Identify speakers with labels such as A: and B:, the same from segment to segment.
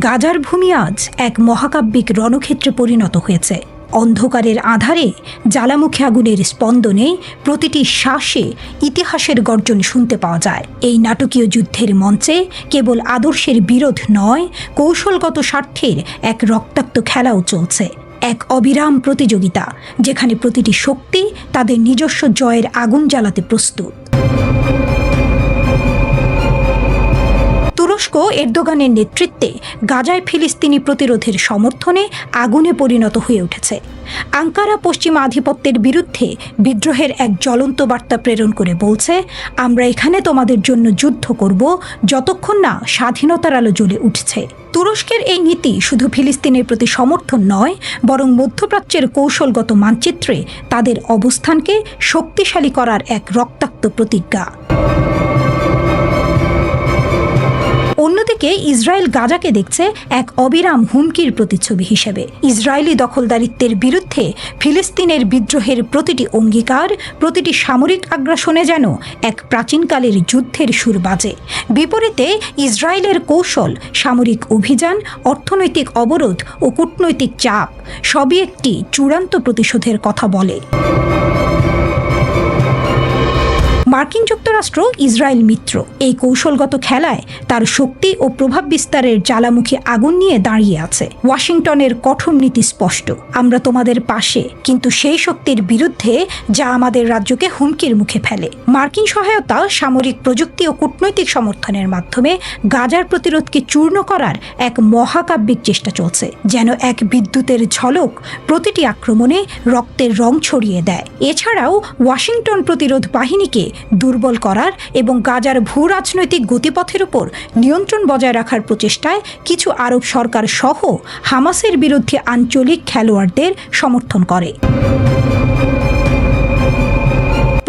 A: গাজার ভূমি আজ এক মহাকাব্যিক রণক্ষেত্রে পরিণত হয়েছে। অন্ধকারের আধারে জ্বালামুখী আগুনের স্পন্দনে প্রতিটি শ্বাসে ইতিহাসের গর্জন শুনতে পাওয়া যায়। এই নাটকীয় যুদ্ধের মঞ্চে কেবল আদর্শের বিরোধ নয়, কৌশলগত স্বার্থের এক রক্তাক্ত খেলাও চলছে। এক অবিরাম প্রতিযোগিতা, যেখানে প্রতিটি শক্তি তাদের নিজস্ব জয়ের আগুন জ্বালাতে প্রস্তুত। তুরস্ক এরদোগানের নেতৃত্বে গাজায় ফিলিস্তিনি প্রতিরোধের সমর্থনে আগুনে পরিণত হয়ে উঠেছে। আঙ্কারা পশ্চিমা আধিপত্যের বিরুদ্ধে বিদ্রোহের এক জ্বলন্ত বার্তা প্রেরণ করে বলছে, আমরা এখানে তোমাদের জন্য যুদ্ধ করব যতক্ষণ না স্বাধীনতার আলো জ্বলে উঠছে। তুরস্কের এই নীতি শুধু ফিলিস্তিনের প্রতি সমর্থন নয়, বরং মধ্যপ্রাচ্যের কৌশলগত মানচিত্রে তাদের অবস্থানকে শক্তিশালী করার এক রক্তাক্ত প্রতিজ্ঞা। অন্যদিকে ইসরায়েল গাজাকে দেখছে এক অবিরাম হুমকির প্রতিচ্ছবি হিসেবে। ইসরায়েলি দখলদারিত্বের বিরুদ্ধে ফিলিস্তিনের বিদ্রোহের প্রতিটি অঙ্গীকার, প্রতিটি সামরিক আগ্রাসনে যেন এক প্রাচীনকালের যুদ্ধের সুর বাজে। বিপরীতে ইসরায়েলের কৌশল, সামরিক অভিযান, অর্থনৈতিক অবরোধ ও কূটনৈতিক চাপ সবই একটি চূড়ান্ত প্রতিশোধের কথা বলে। মার্কিন যুক্তরাষ্ট্র ইসরায়েল মিত্র। এই কৌশলগত খেলায় তার শক্তি ও প্রভাব বিস্তারের জ্বালামুখী আগুন নিয়ে দাঁড়িয়ে আছে। ওয়াশিংটনের কঠোর নীতি স্পষ্ট, আমরা তোমাদের পাশে, কিন্তু সেই শক্তির বিরুদ্ধে যা আমাদের রাজ্যকে হুমকির মুখে ফেলে। মার্কিন সহায়তা, সামরিক প্রযুক্তি ও কূটনৈতিক সমর্থনের মাধ্যমে গাজার প্রতিরোধকে চূর্ণ করার এক মহাকাব্যিক চেষ্টা চলছে, যেন এক বিদ্যুতের ঝলক প্রতিটি আক্রমণে রক্তের রং ছড়িয়ে দেয়। এছাড়াও ওয়াশিংটন প্রতিরোধ বাহিনীকে দুর্বল করার এবং গাজার ভূ রাজনৈতিক গতিপথের উপর নিয়ন্ত্রণ বজায় রাখার প্রচেষ্টায় কিছু আরব সরকার সহ হামাসের বিরুদ্ধে আঞ্চলিক খেলোয়াড়দের সমর্থন করে।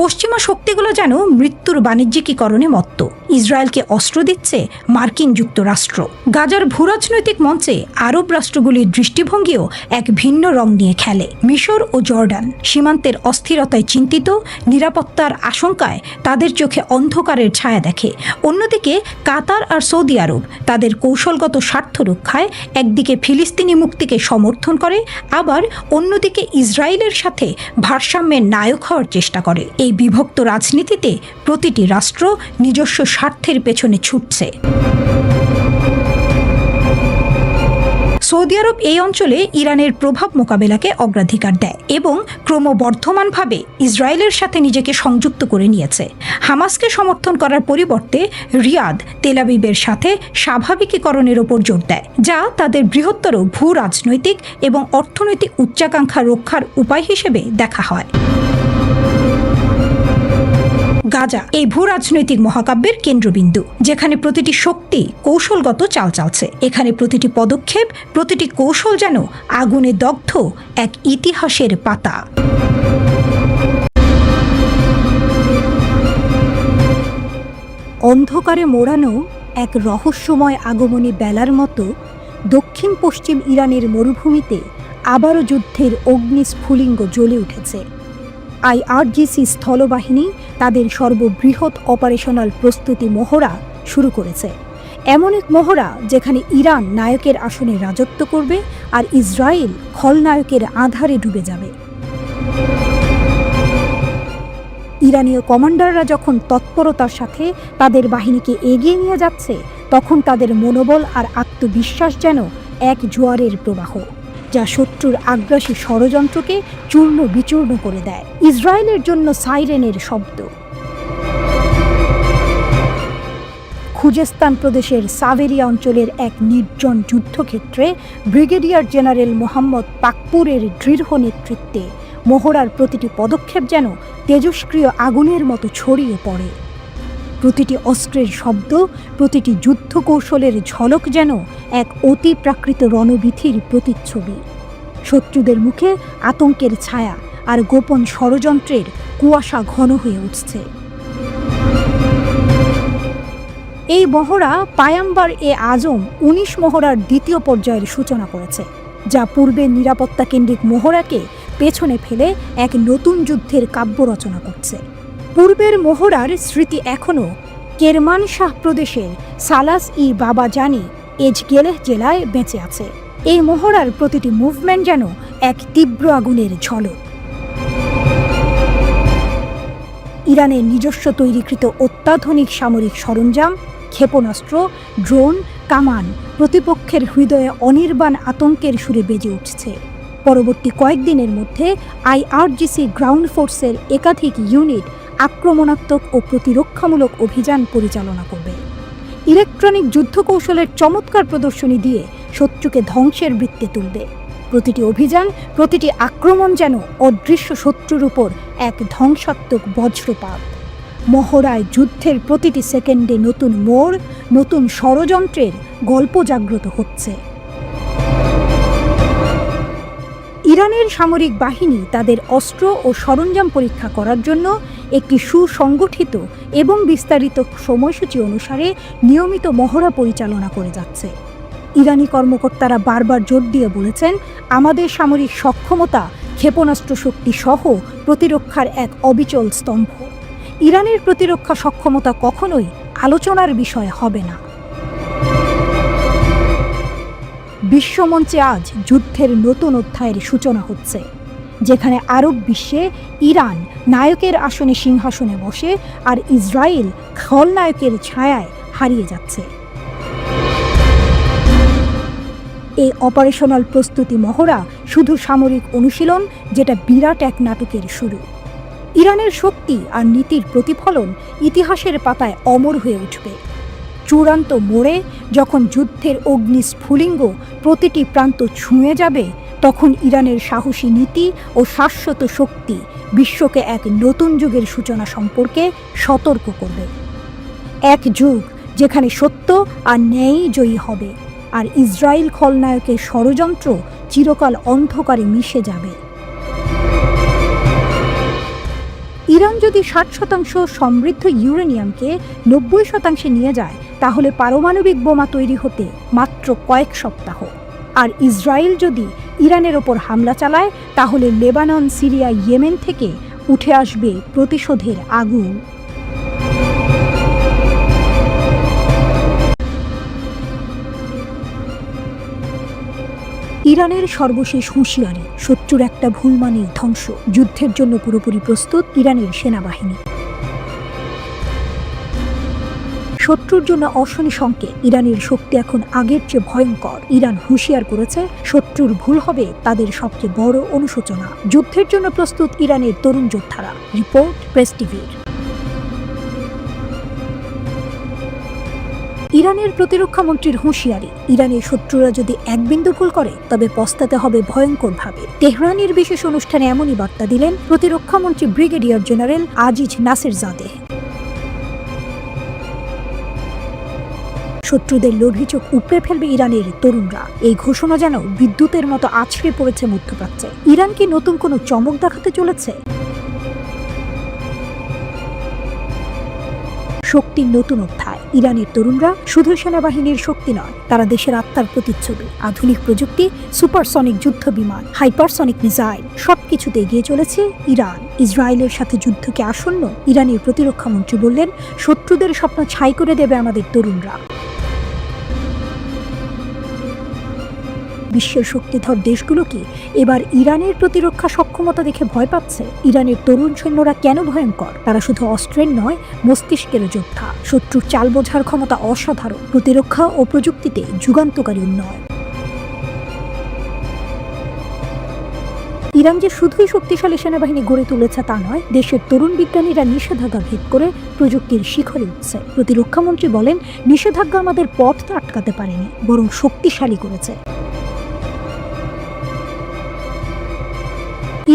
A: পশ্চিমা শক্তিগুলো যেন মৃত্যুর বাণিজ্যিকীকরণে মত্ত। ইসরায়েলকে অস্ত্র দিচ্ছে মার্কিন যুক্তরাষ্ট্র। গাজার ভূরাজনৈতিক মঞ্চে আরব রাষ্ট্রগুলির দৃষ্টিভঙ্গিও এক ভিন্ন রং নিয়ে খেলে। মিশর ও জর্ডান সীমান্তের অস্থিরতায় চিন্তিত, নিরাপত্তার আশঙ্কায় তাদের চোখে অন্ধকারের ছায়া দেখে। অন্যদিকে কাতার আর সৌদি আরব তাদের কৌশলগত স্বার্থ রক্ষায় একদিকে ফিলিস্তিনি মুক্তিকে সমর্থন করে, আবার অন্যদিকে ইসরায়েলের সাথে ভারসাম্যের নায়ক হওয়ার চেষ্টা করে। এই বিভক্ত রাজনীতিতে প্রতিটি রাষ্ট্র নিজস্ব স্বার্থের পেছনে ছুটছে। সৌদি আরব এই অঞ্চলে ইরানের প্রভাব মোকাবেলাকে অগ্রাধিকার দেয় এবং ক্রমবর্ধমানভাবে ইসরায়েলের সাথে নিজেকে সংযুক্ত করে নিয়েছে। হামাসকে সমর্থন করার পরিবর্তে রিয়াদ তেল আবিবের সাথে স্বাভাবিকীকরণের ওপর জোর দেয়, যা তাদের বৃহত্তর ভূ রাজনৈতিক এবং অর্থনৈতিক উচ্চাকাঙ্ক্ষা রক্ষার উপায় হিসেবে দেখা হয়। গাজা এই ভূ রাজনৈতিক মহাকাব্যের কেন্দ্রবিন্দু, যেখানে প্রতিটি শক্তি কৌশলগত চাল চালছে। এখানে প্রতিটি পদক্ষেপ, প্রতিটি কৌশল যেন আগুনে দগ্ধ এক ইতিহাসের পাতা। অন্ধকারে মোড়ানো এক রহস্যময় আগমনী বেলার মতো দক্ষিণ পশ্চিম ইরানের মরুভূমিতে আবারও যুদ্ধের অগ্নিস্ফুলিঙ্গ জ্বলে উঠেছে। IRGC স্থলবাহিনী তাদের সর্ববৃহৎ অপারেশনাল প্রস্তুতি মহড়া শুরু করেছে। এমন এক মহড়া যেখানে ইরান নায়কের আসনে রাজত্ব করবে আর ইসরায়েল খলনায়কের আঁধারে ডুবে যাবে। ইরানীয় কমান্ডাররা যখন তৎপরতার সাথে তাদের বাহিনীকে এগিয়ে নিয়ে যাচ্ছে, তখন তাদের মনোবল আর আত্মবিশ্বাস যেন এক জোয়ারের প্রবাহ, যা শত্রুর আগ্রাসী ষড়যন্ত্রকে চূর্ণ বিচূর্ণ করে দেয়। ইসরায়েলের জন্য সাইরেনের শব্দ। খুজেস্তান প্রদেশের সাভেরিয়া অঞ্চলের এক নির্জন যুদ্ধক্ষেত্রে ব্রিগেডিয়ার জেনারেল মোহাম্মদ পাকপুরের দৃঢ় নেতৃত্বে মহড়ার প্রতিটি পদক্ষেপ যেন তেজস্ক্রিয় আগুনের মতো ছড়িয়ে পড়ে। প্রতিটি অস্ত্রের শব্দ, প্রতিটি যুদ্ধ কৌশলের ঝলক যেন এক অতি প্রাকৃত রণবীথির প্রতিচ্ছবি। শত্রুদের মুখে আতঙ্কের ছায়া আর গোপন ষড়যন্ত্রের কুয়াশা ঘন হয়ে উঠছে। এই মহড়া পায়াম্বার আজম 19 মহড়ার দ্বিতীয় পর্যায়ের সূচনা করেছে, যা পূর্বের নিরাপত্তা কেন্দ্রিক মহড়াকে পেছনে ফেলে এক নতুন যুদ্ধের কাব্য রচনা করছে। পূর্বের মহড়ার স্মৃতি এখনও কেরমানশাহ প্রদেশের সালাস বাবাজানি এজগেলেহ জেলায় বেঁচে আছে। এই মহড়ার প্রতিটি মুভমেন্ট যেন এক তীব্র আগুনের ঝলক। ইরানের নিজস্ব তৈরিকৃত অত্যাধুনিক সামরিক সরঞ্জাম, ক্ষেপণাস্ত্র, ড্রোন, কামান প্রতিপক্ষের হৃদয়ে অনির্বাণ আতঙ্কের সুরে বেজে উঠছে। পরবর্তী কয়েকদিনের মধ্যে IRGC গ্রাউন্ড ফোর্সের একাধিক ইউনিট আক্রমণাত্মক ও প্রতিরক্ষামূলক অভিযান পরিচালনা করবে। ইলেকট্রনিক যুদ্ধ কৌশলের চমৎকার প্রদর্শনী দিয়ে শত্রুকে ধ্বংসের বৃত্তে তুলবে। প্রতিটি অভিযান, প্রতিটি আক্রমণ যেন অদৃশ্য শত্রুর উপর এক ধ্বংসাত্মক বজ্রপাত। মহড়ায় যুদ্ধের প্রতিটি সেকেন্ডে নতুন মোড়, নতুন ষড়যন্ত্রের গল্প জাগ্রত হচ্ছে। ইরানের সামরিক বাহিনী তাদের অস্ত্র ও সরঞ্জাম পরীক্ষা করার জন্য একটি সুসংগঠিত এবং বিস্তারিত সময়সূচি অনুসারে নিয়মিত মহড়া পরিচালনা করে যাচ্ছে। ইরানি কর্মকর্তারা বারবার জোর দিয়ে বলেছেন, আমাদের সামরিক সক্ষমতা ক্ষেপণাস্ত্র শক্তি সহ প্রতিরক্ষার এক অবিচল স্তম্ভ। ইরানের প্রতিরক্ষা সক্ষমতা কখনোই আলোচনার বিষয় হবে না। বিশ্বমঞ্চে আজ যুদ্ধের নতুন অধ্যায়ের সূচনা হচ্ছে, যেখানে আরব বিশ্বে ইরান নায়কের আসনে সিংহাসনে বসে আর ইসরায়েল খলনায়কের ছায়ায় হারিয়ে যাচ্ছে। এই অপারেশনাল প্রস্তুতি মহড়া শুধু সামরিক অনুশীলন, যেটা বিরাট এক নাটকের শুরু। ইরানের শক্তি আর নীতির প্রতিফলন ইতিহাসের পাতায় অমর হয়ে উঠবে। চূড়ান্ত মোড়ে যখন যুদ্ধের অগ্নিস্ফুলিঙ্গ প্রতিটি প্রান্ত ছুঁয়ে যাবে, তখন ইরানের সাহসী নীতি ও শাশ্বত শক্তি বিশ্বকে এক নতুন যুগের সূচনা সম্পর্কে সতর্ক করবে। এক যুগ যেখানে সত্য আর ন্যায় জয়ী হবে, আর ইসরায়েল খলনায়কের ষড়যন্ত্র চিরকাল অন্ধকারে মিশে যাবে। ইরান যদি 60% সমৃদ্ধ ইউরেনিয়ামকে 90% নিয়ে যায়, তাহলে পারমাণবিক বোমা তৈরি হতে মাত্র কয়েক সপ্তাহ। আর ইসরায়েল যদি ইরানের ওপর হামলা চালায়, তাহলে লেবানন, সিরিয়া, ইয়েমেন থেকে উঠে আসবে প্রতিশোধের আগুন। ইরানের সর্বশেষ হুঁশিয়ারি, শত্রুর একটা ভুল মানেই ধ্বংস। যুদ্ধের জন্য পুরোপুরি প্রস্তুত ইরানের সেনাবাহিনী। শত্রুর জন্য অশনি সংকেত, ইরানের শক্তি এখন আগের চেয়ে ভয়ঙ্কর। ইরান হুঁশিয়ার করেছে, শত্রুর ভুল হবে তাদের সবচেয়ে বড় অনুশোচনা। যুদ্ধের জন্য প্রস্তুত ইরানের তরুণ যোদ্ধারা। রিপোর্ট প্রেস টিভির। ইরানের প্রতিরক্ষা মন্ত্রীর হুঁশিয়ারি, ইরানের শত্রুরা যদি এক বিন্দু ভুল করে তবে পস্তাতে হবে ভয়ঙ্করভাবে। তেহরানের বিশেষ অনুষ্ঠানে এমনই বার্তা দিলেন প্রতিরক্ষা মন্ত্রী ব্রিগেডিয়ার জেনারেল আজিজ নাসেরজাদেহ। শত্রুদের লোভী চোখ উপড়ে ফেলবে ইরানের তরুণরা। এই ঘোষণা যেন বিদ্যুতের মতো আছড়ে পড়েছে মধ্যপ্রাচ্যে। ইরান কি নতুন কোনো চমক দেখাতে চলেছে? শক্তির নতুন অধ্যায়। ইরানের তরুণরা শুধু সেনাবাহিনীর শক্তি নয়, তারা দেশের আত্মার প্রতিচ্ছবি। আধুনিক প্রযুক্তি, সুপারসনিক যুদ্ধ বিমান, হাইপারসনিক মিসাইল, সবকিছুতে এগিয়ে চলেছে ইরান। ইসরায়েলের সাথে যুদ্ধকে আসন্ন। ইরানের প্রতিরক্ষা মন্ত্রী বললেন, শত্রুদের স্বপ্ন ছাই করে দেবে আমাদের তরুণরা। বিশ্বের শক্তিধর দেশগুলো কি এবার ইরানের প্রতিরক্ষা সক্ষমতা দেখে ভয় পাচ্ছে? ইরানের তরুণ সৈন্যরা কেন ভয়ঙ্কর? তারা শুধু অস্ত্রের নয়, মস্তিষ্কের যোদ্ধা। শত্রুর চাল বোঝার ক্ষমতা অসাধারণ। প্রতিরক্ষা ও প্রযুক্তিতে যুগান্তকারী উন্নয়ন। ইরান যে শুধুই শক্তিশালী সেনাবাহিনী গড়ে তুলেছে তা নয়, দেশের তরুণ বিজ্ঞানীরা নিষেধাজ্ঞা ভেদ করে প্রযুক্তির শিখরে উঠছে। প্রতিরক্ষামন্ত্রী বলেন, নিষেধাজ্ঞা আমাদের পথ আটকাতে পারেনি, বরং শক্তিশালী করেছে।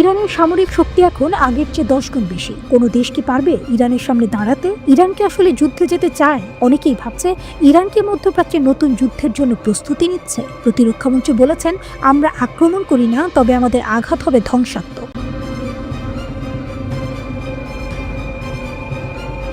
A: ইরানের সামরিক শক্তি এখন আগের চেয়ে 10 গুণ বেশি। কোনো দেশ কি পারবে ইরানের সামনে দাঁড়াতে? ইরান কি আসলে যুদ্ধে যেতে চায়? অনেকেই ভাবছে, ইরান কি মধ্যপ্রাচ্যে নতুন যুদ্ধের জন্য প্রস্তুতি নিচ্ছে? প্রতিরক্ষামন্ত্রী বলেছেন, আমরা আক্রমণ করি না, তবে আমাদের আঘাত হবে ধ্বংসাত্মক।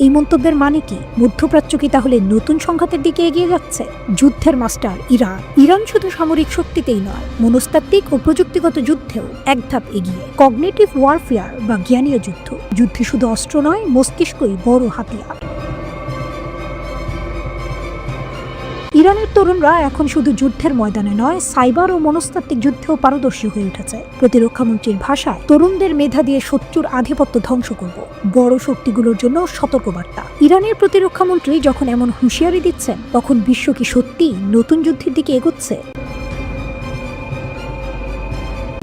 A: এই মন্তব্যের মানে কি? মধ্যপ্রাচ্য কি তাহলে নতুন সংঘাতের দিকে এগিয়ে যাচ্ছে? যুদ্ধের মাস্টার ইরান। ইরান শুধু সামরিক শক্তিতেই নয়, মনস্তাত্ত্বিক ও প্রযুক্তিগত যুদ্ধেও এক ধাপ এগিয়ে। কগনিটিভ ওয়ারফেয়ার বা জ্ঞানীয় যুদ্ধ। যুদ্ধে শুধু অস্ত্র নয়, মস্তিষ্কই বড় হাতিয়ার। ইরানের তরুণরা এখন শুধু যুদ্ধের ময়দানে নয়, সাইবার ও মনস্তাত্ত্বিক যুদ্ধেও পারদর্শী হয়ে উঠেছে। প্রতিরক্ষামন্ত্রীর ভাষায়, তরুণদের মেধা দিয়ে শত্রুর আধিপত্য ধ্বংস করব, বড় শক্তিগুলোর জন্য সতর্কবার্তা। ইরানের প্রতিরক্ষামন্ত্রী যখন এমন হুঁশিয়ারি দিচ্ছেন, তখন বিশ্ব কি সত্যি নতুন যুদ্ধের দিকে এগোচ্ছে?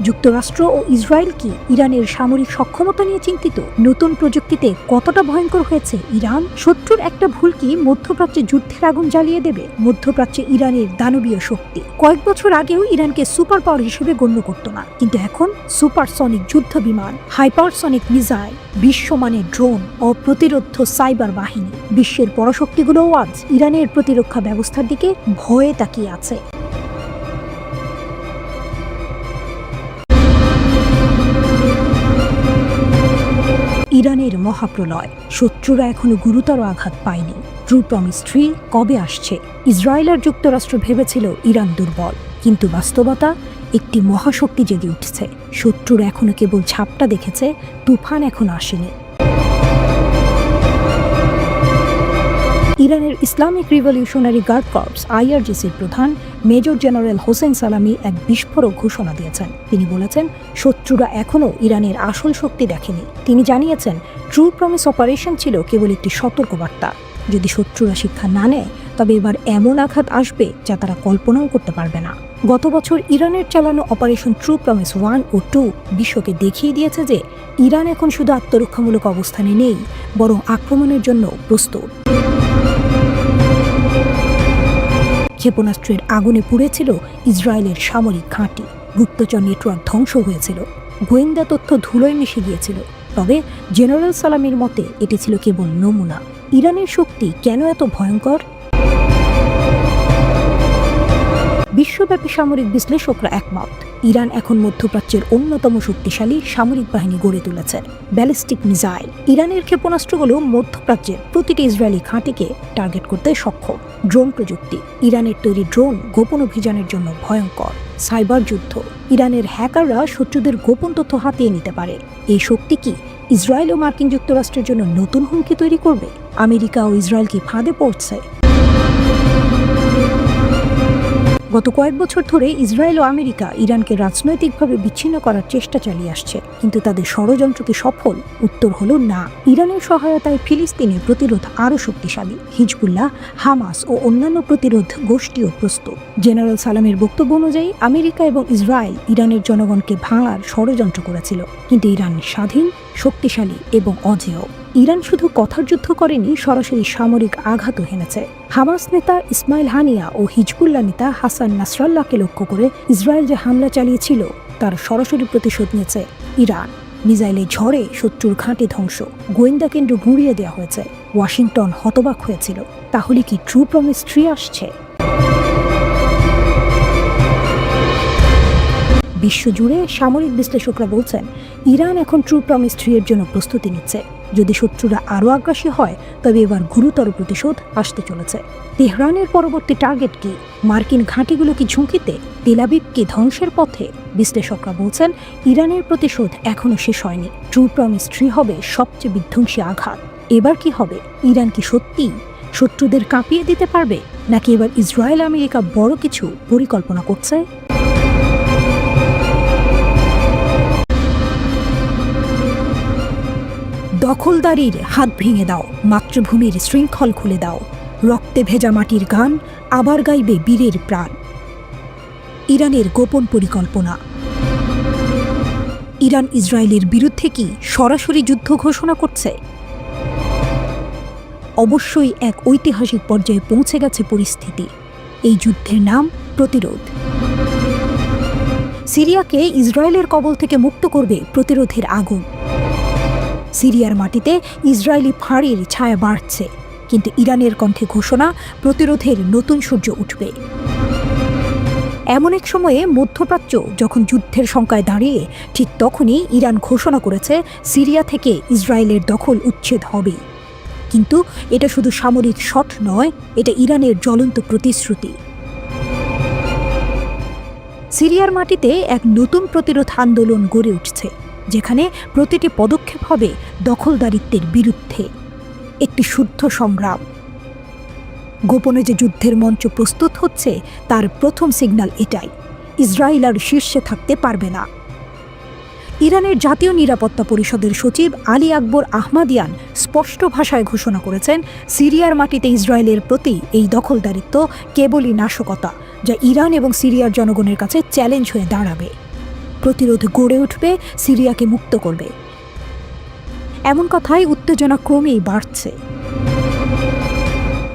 A: যুক্তরাষ্ট্র ও ইসরায়েল কি ইরানের সামরিক সক্ষমতা নিয়ে চিন্তিত? নতুন প্রযুক্তিতে কতটা ভয়ঙ্কর হয়েছে ইরান? শত্রুর একটা ভুল কি মধ্যপ্রাচ্যে যুদ্ধের আগুন জ্বালিয়ে দেবে? মধ্যপ্রাচ্যে ইরানের দানবীয় শক্তি। কয়েক বছর আগেও ইরানকে সুপার পাওয়ার হিসেবে গণ্য করত না, কিন্তু এখন সুপারসনিক যুদ্ধ বিমান, হাইপারসনিক মিসাইল, বিশ্বমানের ড্রোন ও প্রতিরোধ সাইবার বাহিনী, বিশ্বের পরাশক্তিগুলোও আজ ইরানের প্রতিরক্ষা ব্যবস্থার দিকে ভয়ে তাকিয়ে আছে। ইরানের মহাপ্রলয়, শত্রুরা এখনো গুরুতর আঘাত পায়নি। ট্রু প্রমিস 3 কবে আসছে? ইসরায়েল আর যুক্তরাষ্ট্র ভেবেছিল ইরান দুর্বল, কিন্তু বাস্তবতা, একটি মহাশক্তি জেগে উঠছে। শত্রুরা এখনো কেবল ঝাপটা দেখেছে, তুফান এখনো আসেনি। ইরানের ইসলামিক রিভলিউশনারি গার্ড কর্পস IRGCর প্রধান মেজর জেনারেল হোসেন সালামি এক বিস্ফোরক ঘোষণা দিয়েছেন। তিনি বলেছেন, শত্রুরা এখনও ইরানের আসল শক্তি দেখেনি। তিনি জানিয়েছেন, ট্রু প্রমিস অপারেশন ছিল কেবল একটি সতর্কবার্তা। যদি শত্রুরা শিক্ষা না নেয়, তবে এবার এমন আঘাত আসবে যা তারা কল্পনাও করতে পারবে না। গত বছর ইরানের চালানো অপারেশন ট্রু প্রমিস 1 ও 2 বিশ্বকে দেখিয়ে দিয়েছে যে ইরান এখন শুধু আত্মরক্ষামূলক অবস্থানে নেই, বরং আক্রমণের জন্য প্রস্তুত। ক্ষেপণাস্ত্রের আগুনে পুড়েছিল ইসরায়েলের সামরিক ঘাঁটি, গুপ্তচর নেটওয়ার্ক ধ্বংস হয়েছিল, গোয়েন্দা তথ্য ধুলোয় মিশে গিয়েছিল। তবে জেনারেল সালামির মতে এটি ছিল কেবল নমুনা। ইরানের শক্তি কেন এত ভয়ঙ্কর? বিশ্বব্যাপী সামরিক বিশ্লেষকরা একমত, ইরান এখন মধ্যপ্রাচ্যের অন্যতম শক্তিশালী সামরিক বাহিনী গড়ে তুলেছে। ব্যালিস্টিক মিসাইল, ইরানের ক্ষেপণাস্ত্রগুলো মধ্যপ্রাচ্যের প্রতিটি ইসরায়েলি ঘাঁটিকে টার্গেট করতে সক্ষম। ড্রোন প্রযুক্তি, ইরানের তৈরি ড্রোন গোপন অভিযানের জন্য ভয়ঙ্কর। সাইবার যুদ্ধ, ইরানের হ্যাকাররা শত্রুদের গোপন তথ্য হাতিয়ে নিতে পারে। এই শক্তি কি ইসরায়েল ও মার্কিন যুক্তরাষ্ট্রের জন্য নতুন হুমকি তৈরি করবে? আমেরিকা ও ইসরায়েল কি ফাঁদে পড়ছে? গত কয়েক বছর ধরে ইসরায়েল ও আমেরিকা ইরানকে রাজনৈতিকভাবে বিচ্ছিন্ন করার চেষ্টা চালিয়ে আসছে, কিন্তু তাদের ষড়যন্ত্র কি সফল? উত্তর হলো না। ইরানের সহায়তায় ফিলিস্তিনের প্রতিরোধ আরও শক্তিশালী। হিজবুল্লাহ, হামাস ও অন্যান্য প্রতিরোধ গোষ্ঠীও প্রস্তুত। জেনারেল সালামের বক্তব্য অনুযায়ী আমেরিকা এবং ইসরায়েল ইরানের জনগণকে ভাঙার ষড়যন্ত্র করেছিল, কিন্তু ইরান স্বাধীন, শক্তিশালী এবং অজেয়। ইরান শুধু কথার যুদ্ধ করেনি, সরাসরি সামরিক আঘাতও হেনেছে। হামাস নেতা ইসমাইল হানিয়া ও হিজবুল্লাহ নেতা হাসান নাসরাল্লাহকে লক্ষ্য করে ইসরায়েল যে হামলা চালিয়েছিল, তার সরাসরি প্রতিশোধ নিয়েছে ইরান। মিসাইলের ঝড়ে শত্রুর ঘাঁটি ধ্বংস, গোয়েন্দা কেন্দ্র গুঁড়িয়ে দেওয়া হয়েছে। ওয়াশিংটন হতবাক হয়েছিল। তাহলে কি ট্রু প্রমিস 3 আসছে? বিশ্বজুড়ে সামরিক বিশ্লেষকরা বলছেন, ইরান এখন ট্রু প্রমিস 3 এর জন্য প্রস্তুতি নিচ্ছে। যদি শত্রুরা আরও আগ্রাসী হয়, তবে এবার গুরুতর প্রতিশোধ আসতে চলেছে। তেহরানের পরবর্তী টার্গেট কি? মার্কিন ঘাঁটিগুলো কি ঝুঁকিতে? তেল আবিব কি ধ্বংসের পথে? বিশ্লেষকরা বলছেন, ইরানের প্রতিশোধ এখনও শেষ হয়নি। ট্রু প্রমিস 3 হবে সবচেয়ে বিধ্বংসী আঘাত। এবার কি হবে? ইরান কি সত্যি শত্রুদের কাঁপিয়ে দিতে পারবে, নাকি এবার ইসরায়েল আমেরিকা বড় কিছু পরিকল্পনা করছে? দখলদারির হাত ভেঙে দাও, মাতৃভূমির শৃঙ্খল খুলে দাও, রক্তে ভেজা মাটির গান আবার গাইবে বীরের প্রাণ। ইরানের গোপন পরিকল্পনা। ইরান ইসরায়েলের বিরুদ্ধে কি সরাসরি যুদ্ধ ঘোষণা করছে? অবশ্যই এক ঐতিহাসিক পর্যায়ে পৌঁছে গেছে পরিস্থিতি। এই যুদ্ধের নাম প্রতিরোধ। সিরিয়াকে ইসরায়েলের কবল থেকে মুক্ত করবে প্রতিরোধের আগুন। সিরিয়ার মাটিতে ইসরায়েলি ফাঁড়ির ছায়া বাড়ছে, কিন্তু ইরানের কণ্ঠে ঘোষণা, প্রতিরোধের নতুন সূর্য উঠবে। এমন এক সময়ে মধ্যপ্রাচ্য যখন যুদ্ধের শঙ্কায় দাঁড়িয়ে, ঠিক তখনই ইরান ঘোষণা করেছে সিরিয়া থেকে ইসরায়েলের দখল উচ্ছেদ হবে। কিন্তু এটা শুধু সামরিক শট নয়, এটা ইরানের জ্বলন্ত প্রতিশ্রুতি। সিরিয়ার মাটিতে এক নতুন প্রতিরোধ আন্দোলন গড়ে উঠছে, যেখানে প্রতিটি পদক্ষেপ হবে দখলদারিত্বের বিরুদ্ধে, একটি শুদ্ধ সংগ্রাম। গোপনে যে যুদ্ধের মঞ্চ প্রস্তুত হচ্ছে তার প্রথম সিগন্যাল এটাই, ইসরায়েল আর শীর্ষে থাকতে পারবে না। ইরানের জাতীয় নিরাপত্তা পরিষদের সচিব আলী আকবর আহমাদিয়ান স্পষ্ট ভাষায় ঘোষণা করেছেন, সিরিয়ার মাটিতে ইসরায়েলের প্রতি এই দখলদারিত্ব কেবলই নাশকতা, যা ইরান এবং সিরিয়ার জনগণের কাছে চ্যালেঞ্জ হয়ে দাঁড়াবে। প্রতিরোধ গড়ে উঠবে, সিরিয়াকে মুক্ত করবে। এমন কথায় উত্তেজনা ক্রমেই বাড়ছে।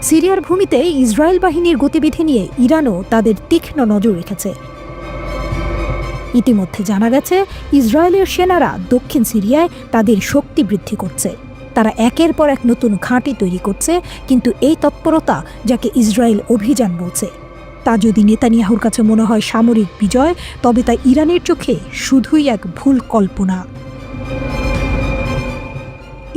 A: সিরিয়ার ভূমিতে ইসরায়েল বাহিনীর গতিবিধি নিয়ে ইরানও তাদের তীক্ষ্ণ নজর রেখেছে। ইতিমধ্যে জানা গেছে, ইসরায়েলের সেনারা দক্ষিণ সিরিয়ায় তাদের শক্তি বৃদ্ধি করছে। তারা একের পর এক নতুন ঘাঁটি তৈরি করছে, কিন্তু এই তৎপরতা, যাকে ইসরায়েল অভিযান বলছে, তা যদি নেতানিয়াহুর কাছে মনে হয় সামরিক বিজয়, তবে তা ইরানের চোখে শুধুই এক ভুল কল্পনা।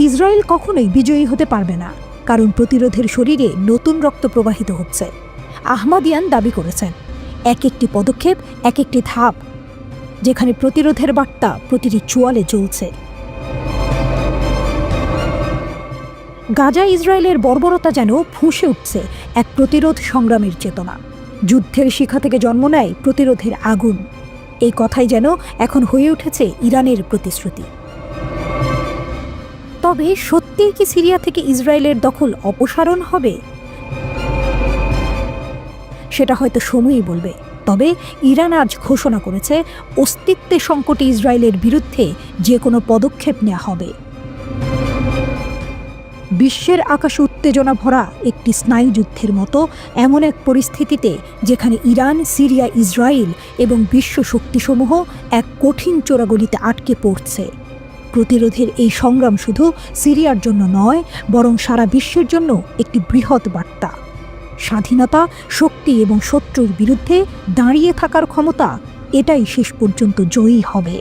A: ইসরায়েল কখনোই বিজয়ী হতে পারবে না, কারণ প্রতিরোধের শরীরে নতুন রক্ত প্রবাহিত হচ্ছে। আহমাদিয়ান দাবি করেছেন, এক একটি পদক্ষেপ, এক একটি ধাপ, যেখানে প্রতিরোধের বার্তা প্রতিটি চোয়ালে জ্বলছে। গাজা ইসরায়েলের বর্বরতা যেন ফুঁসে উঠছে এক প্রতিরোধ সংগ্রামের চেতনা। যুদ্ধের শিখা থেকে জন্ম নেয় প্রতিরোধের আগুন। এই কথাই যেন এখন হয়ে উঠেছে ইরানের প্রতিশ্রুতি। তবে সত্যিই কি সিরিয়া থেকে ইসরায়েলের দখল অপসারণ হবে? সেটা হয়তো সময়ই বলবে। তবে ইরান আজ ঘোষণা করেছে, অস্তিত্বের সংকটে ইসরায়েলের বিরুদ্ধে যে কোনো পদক্ষেপ নেওয়া হবে। বিশ্বের আকাশে উত্তেজনা ভরা একটি স্নায়ুযুদ্ধের মতো এমন এক পরিস্থিতিতে, যেখানে ইরান, সিরিয়া, ইসরায়েল এবং বিশ্ব শক্তিসমূহ এক কঠিন চোরাগলিতে আটকে পড়ছে। প্রতিরোধের এই সংগ্রাম শুধু সিরিয়ার জন্য নয়, বরং সারা বিশ্বের জন্য একটি বৃহৎ বার্তা। স্বাধীনতা, শক্তি এবং শত্রুর বিরুদ্ধে দাঁড়িয়ে থাকার ক্ষমতা, এটাই শেষ পর্যন্ত জয়ী হবে।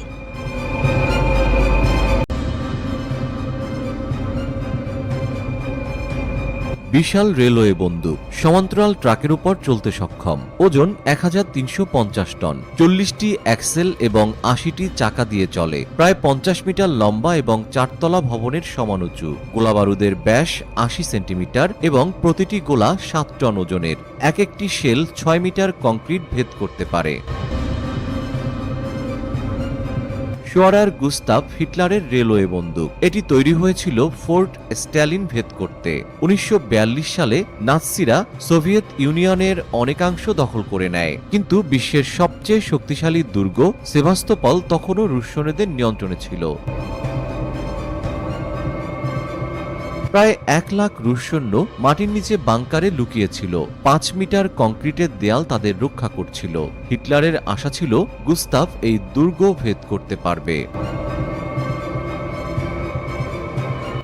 B: বিশাল রেলওয়ে বন্দুক সমান্তরাল ট্রাকের উপর চলতে সক্ষম, ওজন 1350 টন, 40টি অ্যাক্সেল এবং 80টি চাকা দিয়ে চলে, প্রায় 50 মিটার লম্বা এবং 4তলা ভবনের সমান উঁচু। গোলাবারুদের ব্যাস 80 সেন্টিমিটার এবং প্রতিটি গোলা 7 টন ওজনের। এক একটি শেল 6 মিটার কংক্রিট ভেদ করতে পারে। শোয়ারার গুস্তাভ হিটলারের রেলওয়ে বন্দুক। এটি তৈরি হয়েছিল ফোর্ট স্ট্যালিন ভেদ করতে। 1942 সালে নাৎসিরা সোভিয়েত ইউনিয়নের অনেকাংশ দখল করে নেয়, কিন্তু বিশ্বের সবচেয়ে শক্তিশালী দুর্গ সেভাস্তোপল তখনও রুশ সৈন্যদের নিয়ন্ত্রণে ছিল। প্রায় 1 লাখ রুশ সৈন্য মাটির নিচে বাংকারে লুকিয়েছিল। 5 মিটার কংক্রিটের দেয়াল তাদের রক্ষা করছিল। হিটলারের আশা ছিল গুস্তাভ এই দুর্গ ভেদ করতে পারবে।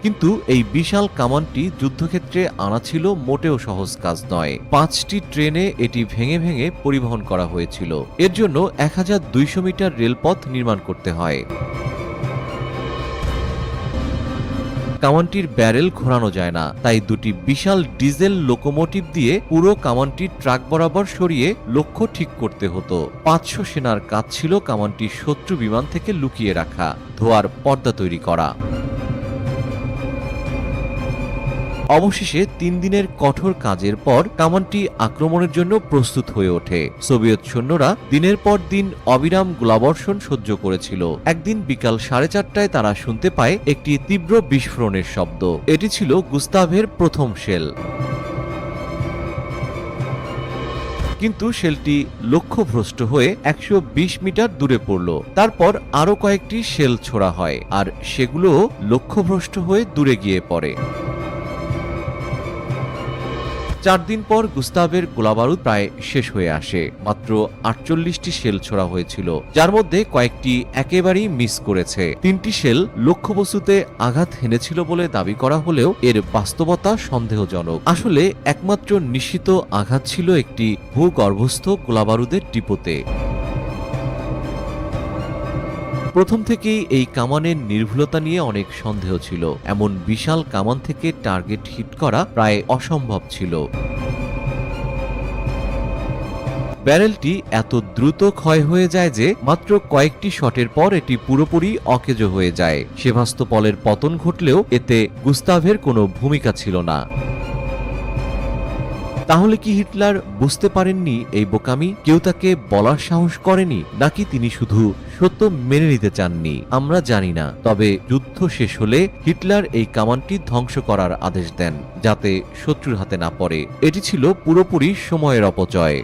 B: কিন্তু এই বিশাল কামানটি যুদ্ধক্ষেত্রে আনা ছিল মোটেও সহজ কাজ নয়। 5টি ট্রেনে এটি ভেঙে ভেঙে পরিবহন করা হয়েছিল। এর জন্য 1200 মিটার রেলপথ নির্মাণ করতে হয়। কামানটির ব্যারেল ঘোরানো যায় না, তাই দুটি বিশাল ডিজেল লোকোমোটিভ দিয়ে পুরো কামানটি ট্রাক বরাবর সরিয়ে লক্ষ্য ঠিক করতে হতো। 500 সেনার কাজ ছিল কামানটি শত্রু বিমান থেকে লুকিয়ে রাখা, ধোয়ার পর্দা তৈরি করা। অবশেষে 3 দিনের কঠোর কাজের পর কামানটি আক্রমণের জন্য প্রস্তুত হয়ে ওঠে। সোভিয়েত সৈন্যরা দিনের পর দিন অবিরাম গোলাবর্ষণ সহ্য করেছিল। একদিন বিকাল 4:30টায় তারা শুনতে পায় একটি তীব্র বিস্ফোরণের শব্দ। এটি ছিল গুস্তাভের প্রথম শেল। কিন্তু শেলটি লক্ষ্যভ্রষ্ট হয়ে 120 মিটার দূরে পড়ল। তারপর আরও কয়েকটি শেল ছোড়া হয়, আর সেগুলোও লক্ষ্যভ্রষ্ট হয়ে দূরে গিয়ে পড়ে। 4 দিন পর গুস্তাভের গোলাবারুদ প্রায় শেষ হয়ে আসে। মাত্র 48টি শেল ছোড়া হয়েছিল, যার মধ্যে কয়েকটি একেবারেই মিস করেছে। 3টি শেল লক্ষ্যবস্তুতে আঘাত হেনেছিল বলে দাবি করা হলেও এর বাস্তবতা সন্দেহজনক। আসলে একমাত্র নিশ্চিত আঘাত ছিল একটি ভূগর্ভস্থ গোলাবারুদের ডিপোতে। প্রথম থেকেই এই কামানের নির্ভুলতা নিয়ে অনেক সন্দেহ ছিল। এমন বিশাল কামান থেকে টার্গেট হিট করা প্রায় অসম্ভব ছিল। ব্যারেলটি এত দ্রুত ক্ষয় হয়ে যায় যে মাত্র কয়েকটি শটের পর এটি পুরোপুরি অকেজো হয়ে যায়। সেভাস্তোপলের পতন ঘটলেও এতে গুস্তাভের কোনো ভূমিকা ছিল না। তাহলে কি হিটলার বুঝতে পারেননি এই বোকামি? কেউ তাকে বলার সাহস করেনি, নাকি তিনি শুধু সত্য মেনে নিতে চাননি? আমরা জানি না। তবে যুদ্ধ শেষ হলে হিটলার এই কামানটি ধ্বংস করার আদেশ দেন, যাতে শত্রুর হাতে না পড়ে। এটি ছিল পুরোপুরি সময়ের অপচয়।